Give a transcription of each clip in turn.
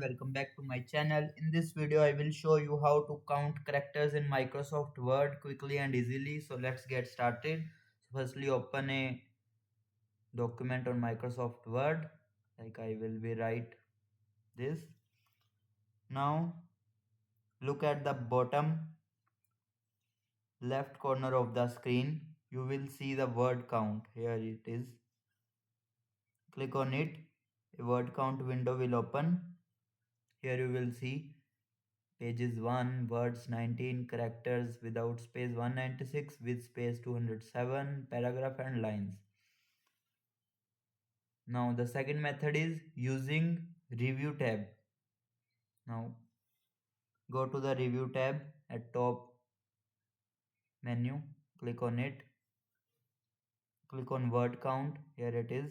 everyone, welcome back to my channel. In this video I will show you how to count characters in Microsoft Word quickly and easily. So let's get started. So firstly open a document on Microsoft Word, like I will be write this. Now look at the bottom left corner of the screen. You will see the word count. Here it is. Click on it. A word count window will open. Here you will see pages 1, words 19, characters without space 196, with space 207, paragraph and lines. Now the second method is using review tab. Now go to the review tab at top menu, click on it, click on word count. Here it is.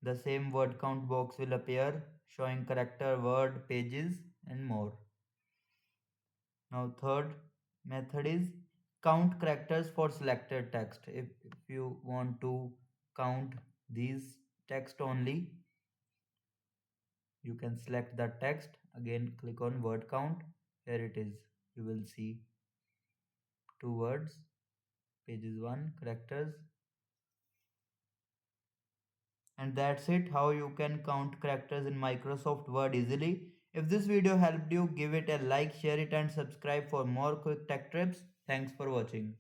The same word count box will appear showing character, word, pages and more. Now third method is count characters for selected text. If you want to count these text only, you can select the text. Again click on word count. Here it is. You will see two words, pages 1, characters. And that's it, how you can count characters in Microsoft Word easily. If this video helped you, give it a like, share it and subscribe for more quick tech tips. Thanks for watching.